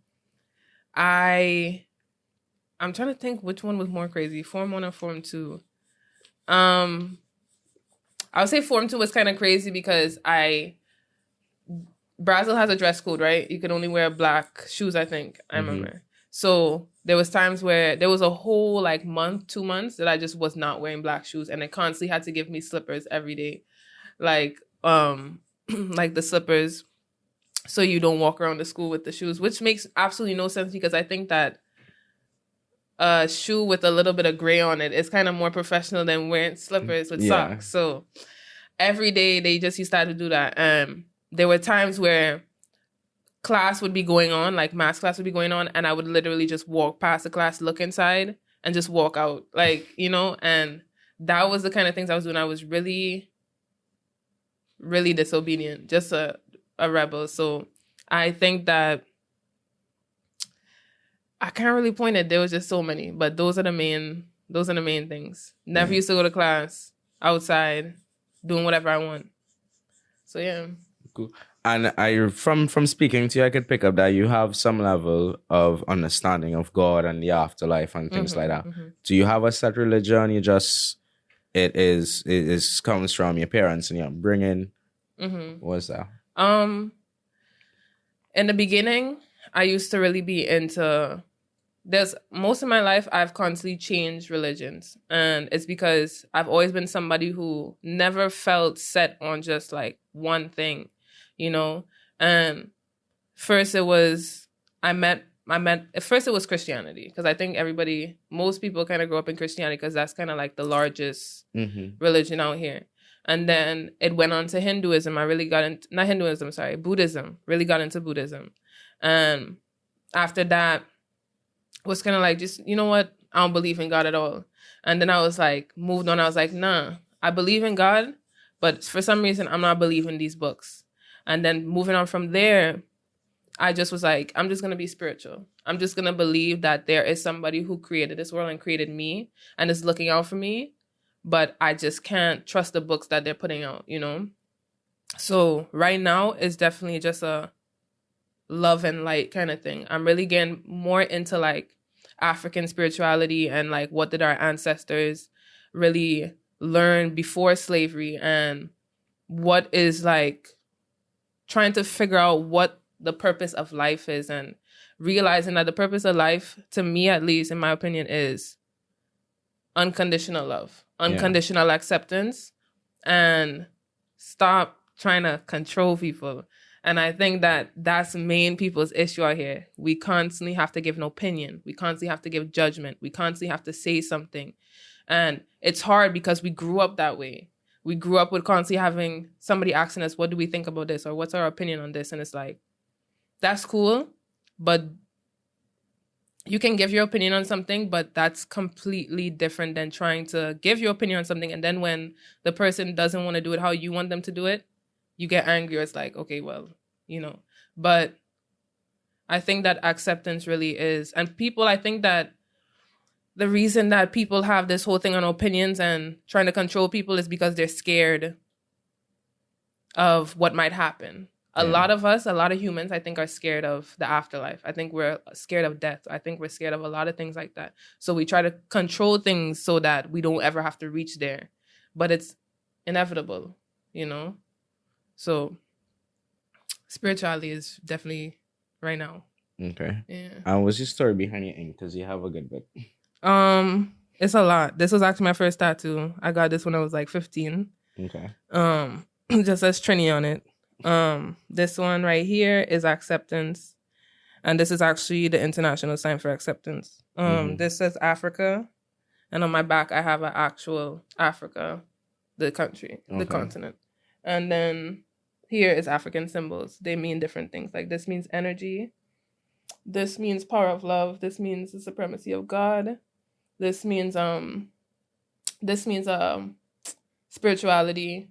trying to think which one was more crazy, Form 1 or Form 2. I would say Form 2 was kind of crazy because Brazil has a dress code, right? You could only wear black shoes, I think. I remember. So there was times where there was a whole like month, 2 months that I just was not wearing black shoes, and they constantly had to give me slippers every day. Like, like the slippers, so you don't walk around the school with the shoes, which makes absolutely no sense, because I think that a shoe with a little bit of gray on it is kind of more professional than wearing slippers with socks. So every day they just used to do that. There were times where class would be going on, like math class would be going on, and I would literally just walk past the class, look inside, and just walk out, like, and that was the kind of things I was doing. I was really disobedient, just a rebel. So I think that I can't really point it. There was just so many, but those are the main things. Never used to go to class, outside, doing whatever I want. So yeah. Cool. And from speaking to you, I could pick up that you have some level of understanding of God and the afterlife and things like that. Do you have a set religion? You just it comes from your parents and your upbringing. What's that? In the beginning, I used to really be into. Most of my life, I've constantly changed religions, and it's because I've always been somebody who never felt set on just like one thing, And first it was at first it was Christianity, because I think most people kind of grow up in Christianity because that's kind of like the largest religion out here. And then it went on to Hinduism. I really got into, not Hinduism, sorry, Buddhism. Really got into Buddhism. And after that, was kind of like, just, you know what? I don't believe in God at all. And then I was like, moved on. I was like, nah, I believe in God, but for some reason, I'm not believing these books. And then moving on from there, I just was like, I'm just going to be spiritual. I'm just going to believe that there is somebody who created this world and created me and is looking out for me. But I just can't trust the books that they're putting out, you know? So right now it's definitely just a love and light kind of thing. I'm really getting more into like African spirituality and like what did our ancestors really learn before slavery, and what is like trying to figure out what the purpose of life is, and realizing that the purpose of life, to me at least, in my opinion, is unconditional love, unconditional acceptance, and stop trying to control people. And I think that that's main people's issue out here. We constantly have to give an opinion. We constantly have to give judgment. We constantly have to say something. And it's hard because we grew up that way. We grew up with constantly having somebody asking us, what do we think about this? Or what's our opinion on this? And it's like, that's cool, but you can give your opinion on something, but that's completely different than trying to give your opinion on something. And then when the person doesn't want to do it how you want them to do it, you get angry. It's like, okay, well, you know. But I think that acceptance really is. And people, I think that the reason that people have this whole thing on opinions and trying to control people is because they're scared of what might happen. A lot of us, a lot of humans, I think, are scared of the afterlife. I think we're scared of death. I think we're scared of a lot of things like that. So we try to control things so that we don't ever have to reach there. But it's inevitable, you know? So spirituality is definitely right now. Okay. Yeah. And what's your story behind your ink? Because you have a good bit. It's a lot. This was actually my first tattoo. I got this when I was like 15. Okay. Just says Trini on it. This one right here is acceptance, and this is actually the international sign for acceptance. This says Africa, and on my back I have an actual Africa, the country, the continent, and then here is African symbols. They mean different things. Like this means energy, this means power of love, this means the supremacy of God, this means spirituality,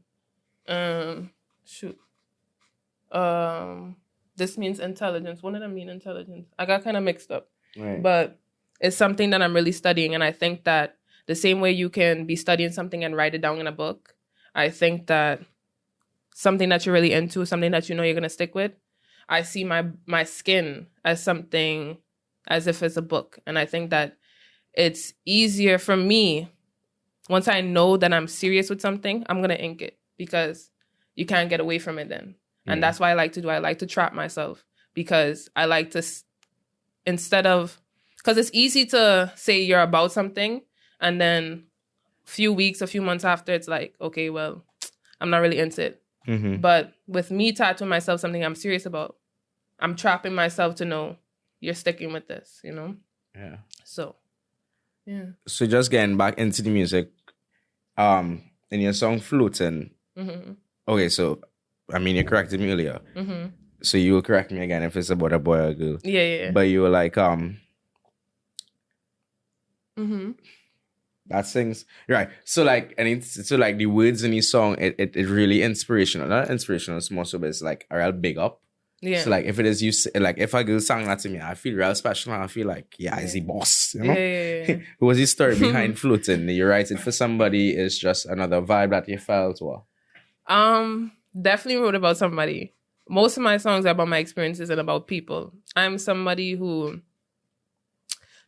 this means intelligence. One of them mean intelligence. I got kind of mixed up. Right. But it's something that I'm really studying. And I think that the same way you can be studying something and write it down in a book, I think that something that you're really into, something that you know you're going to stick with, I see my skin as something, as if it's a book. And I think that it's easier for me, once I know that I'm serious with something, I'm going to ink it, because you can't get away from it then. And that's what I like to do. I like to trap myself, because I like to, because it's easy to say you're about something, and then a few months after, it's like, okay, well, I'm not really into it. But with me tattooing myself something I'm serious about, I'm trapping myself to know you're sticking with this, you know? Yeah. So, yeah. So just getting back into the music, in your song Floating, okay, so I mean, you corrected me earlier. So you will correct me again if it's about a boy or a girl. Yeah. But you were like, that sings right. So like, the words in his song, it really inspirational. Not inspirational, it's more so, but it's like a real big up. Yeah. So like, if it is you, like if a girl sang that to me, I feel real special. And I feel like, he's the boss. You know? Yeah. What was his story behind Floating? You write it for somebody? It's just another vibe that you felt? Or definitely wrote about somebody. Most of my songs are about my experiences and about people. I'm somebody who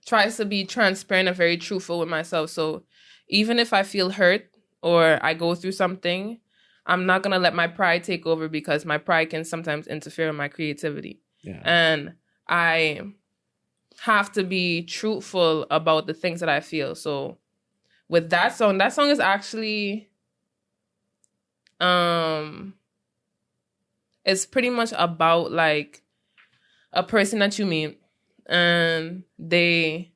tries to be transparent and very truthful with myself. So even if I feel hurt or I go through something, I'm not going to let my pride take over, because my pride can sometimes interfere with my creativity. Yeah. And I have to be truthful about the things that I feel. So with that song is actually... it's pretty much about like a person that you meet and they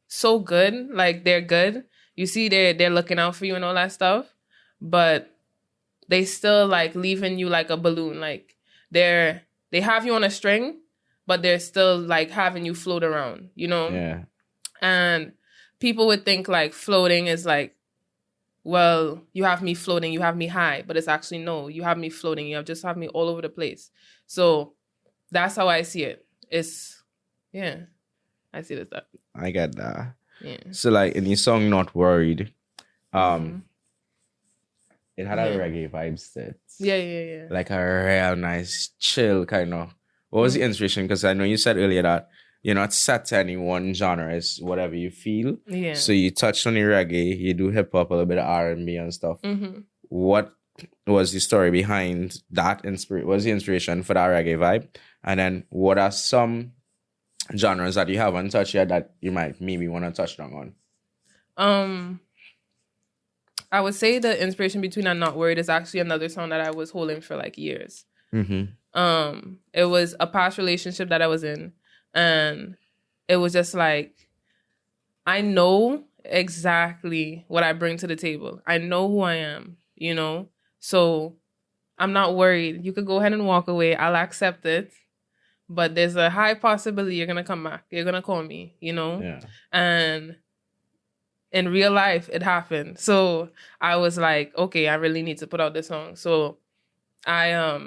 so good, like they're good. You see they're looking out for you and all that stuff, but they still like leaving you like a balloon. Like they have you on a string, but they're still like having you float around, you know? Yeah. And people would think like floating is like well, you have me floating, you have me high, but it's actually no, you have me floating, just have me all over the place. So that's how I see it. It's, yeah, I see this stuff. I get that. Yeah. So like in the song Not Worried, Mhm. it had a reggae vibes to it. Yeah. Like a real nice, chill kind of. What was the inspiration? Because I know you said earlier that you're not set to any one genre. It's whatever you feel. Yeah. So you touched on the reggae, you do hip hop, a little bit of R&B and stuff. Mm-hmm. What was the story behind that? What was the inspiration for that reggae vibe? And then what are some genres that you haven't touched yet that you might maybe want to touch down on? I would say the inspiration between I'm Not Worried is actually another song that I was holding for like years. Mm-hmm. It was a past relationship that I was in, and it was just like, I know exactly what I bring to the table. I know who I am, so I'm not worried. You could go ahead and walk away. I'll accept it. But there's a high possibility you're going to come back. You're going to call me, Yeah. And in real life, it happened. So I was like, okay, I really need to put out this song. So I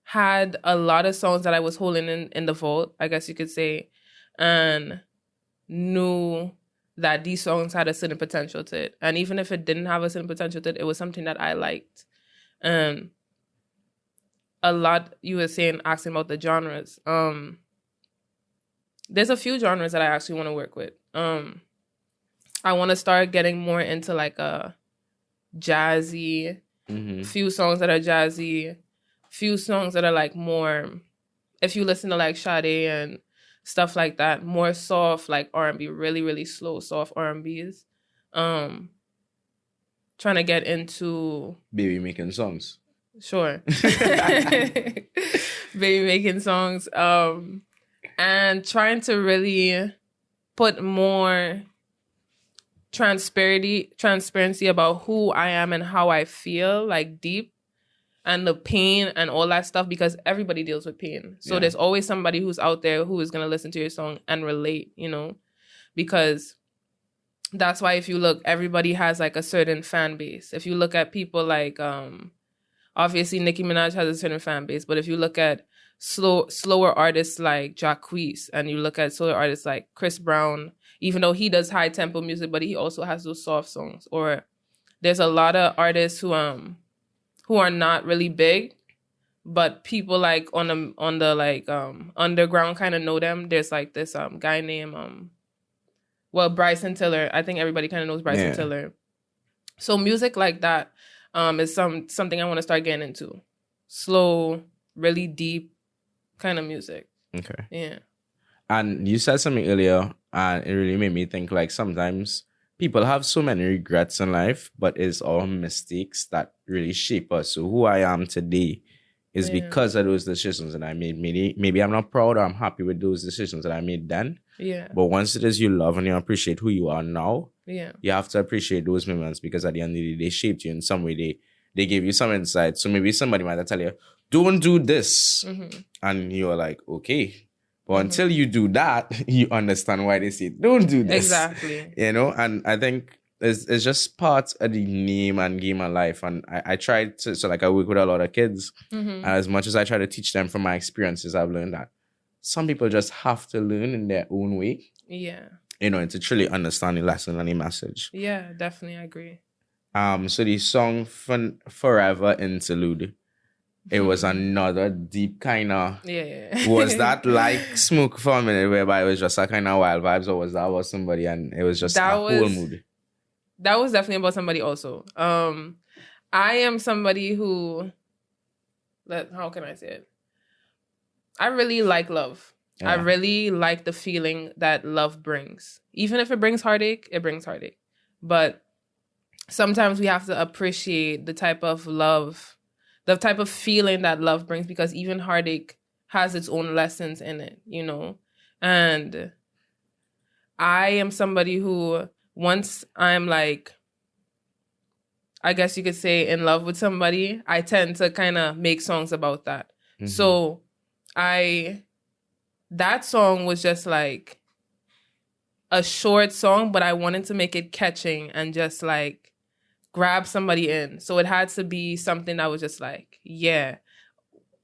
had a lot of songs that I was holding in the vault, I guess you could say, and knew that these songs had a certain potential to it. And even if it didn't have a certain potential to it, it was something that I liked. And a lot, you were asking about the genres. There's a few genres that I actually want to work with. I want to start getting more into like a jazzy, few songs that are jazzy, few songs that are like more, if you listen to like Sade and stuff like that, more soft, like R&B, really, really slow, soft R&Bs. Trying to get into... Baby making songs. Sure. Baby making songs. And trying to really put more transparency about who I am and how I feel, like deep, and the pain and all that stuff, because everybody deals with pain. So there's always somebody who's out there who is going to listen to your song and relate, because that's why if you look, everybody has like a certain fan base. If you look at people like, obviously Nicki Minaj has a certain fan base, but if you look at slower artists like Jacquees, and you look at slower artists like Chris Brown, even though he does high tempo music, but he also has those soft songs. Or there's a lot of artists who are not really big, but people like on the like underground kind of know them. There's like this guy named Bryson Tiller. I think everybody kind of knows Bryson Tiller. So music like that is something I want to start getting into. Slow, really deep kind of music. Okay. Yeah. And you said something earlier, and it really made me think, like, sometimes people have so many regrets in life, but it's all mistakes that really shape us. So who I am today is because of those decisions that I made. Maybe I'm not proud or I'm happy with those decisions that I made then. Yeah. But once it is you love and you appreciate who you are now, you have to appreciate those moments, because at the end of the day, they shaped you in some way. They gave you some insight. So maybe somebody might tell you, don't do this. And you're like, okay. But until you do that, you understand why they say, don't do this. Exactly. And I think it's just part of the name and game of life. And I tried to, I work with a lot of kids. And as much as I try to teach them from my experiences, I've learned that some people just have to learn in their own way. Yeah. And to truly understand the lesson and the message. Yeah, definitely, I agree. So the song Forever Interlude, it was another deep kind of... Yeah. Was that like Smoke for a minute, whereby it was just a kind of wild vibes, or was that about somebody and it was just whole mood? That was definitely about somebody also. I am somebody who... How can I say it? I really like love. Yeah. I really like the feeling that love brings. Even if it brings heartache, it brings heartache. But sometimes we have to appreciate the type of love, the type of feeling that love brings, because even heartache has its own lessons in it, And I am somebody who, once I'm like, I guess you could say, in love with somebody, I tend to kind of make songs about that. So that song was just like a short song, but I wanted to make it catching and just like grab somebody in. So it had to be something that was just like, yeah,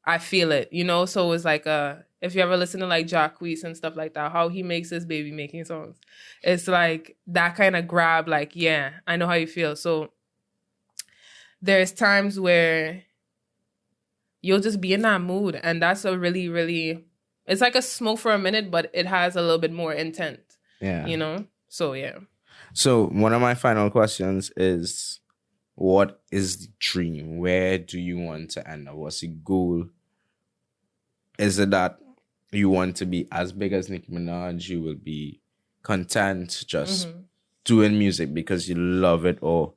I feel it, you know? So it was like, if you ever listen to like Jacquees and stuff like that, how he makes his baby making songs, it's like that kind of grab, like, yeah, I know how you feel. So there's times where you'll just be in that mood, and that's a really, really, it's like a smoke for a minute, but it has a little bit more intent, you know? So, yeah. So one of my final questions is, what is the dream? Where do you want to end up? What's the goal? Is it that you want to be as big as Nicki Minaj? You will be content just doing music because you love it, or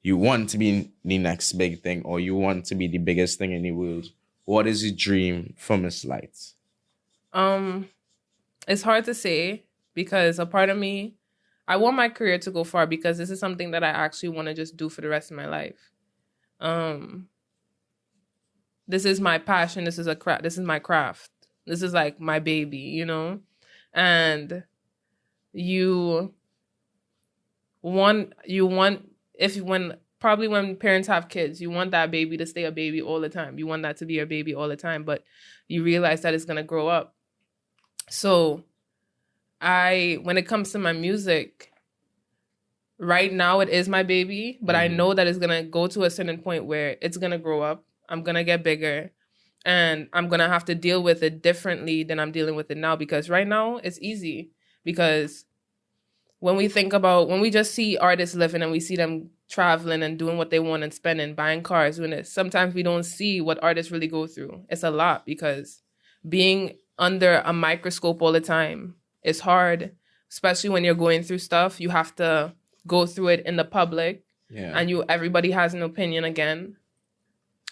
you want to be the next big thing, or you want to be the biggest thing in the world? What is your dream for Miss Light? It's hard to say because a part of me, I want my career to go far because this is something that I actually want to just do for the rest of my life. This is my passion. This is this is my craft. This is like my baby, you know? And probably when parents have kids, you want that baby to stay a baby all the time. You want that to be your baby all the time, but you realize that it's going to grow up. So when it comes to my music, right now it is my baby, but I know that it's going to go to a certain point where it's going to grow up. I'm going to get bigger, and I'm going to have to deal with it differently than I'm dealing with it now, because right now it's easy. Because when we just see artists living and we see them traveling and doing what they want and spending, buying cars, doing it, sometimes we don't see what artists really go through. It's a lot, because being under a microscope all the time is hard, especially when you're going through stuff. You have to go through it in the public, and everybody has an opinion again,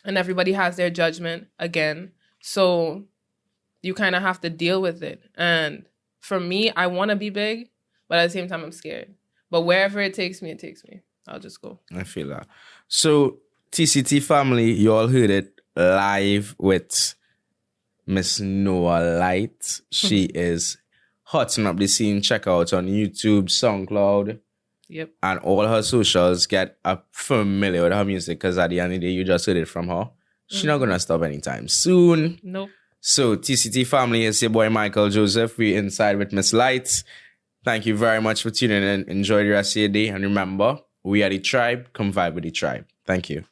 and everybody has their judgment again. So you kind of have to deal with it. And for me, I want to be big, but at the same time, I'm scared. But wherever it takes me, it takes me. I'll just go. I feel that. So, TCT family, you all heard it live with Miss Noah Light. She is hotting up the scene. Check out on YouTube, SoundCloud. Yep. And all her socials. Get familiar with her music, because at the end of the day, you just heard it from her. She's not going to stop anytime soon. Nope. So, TCT family, it's your boy Michael Joseph. We're inside with Miss Light. Thank you very much for tuning in. Enjoy the rest of your day. And remember, we are the tribe. Come vibe with the tribe. Thank you.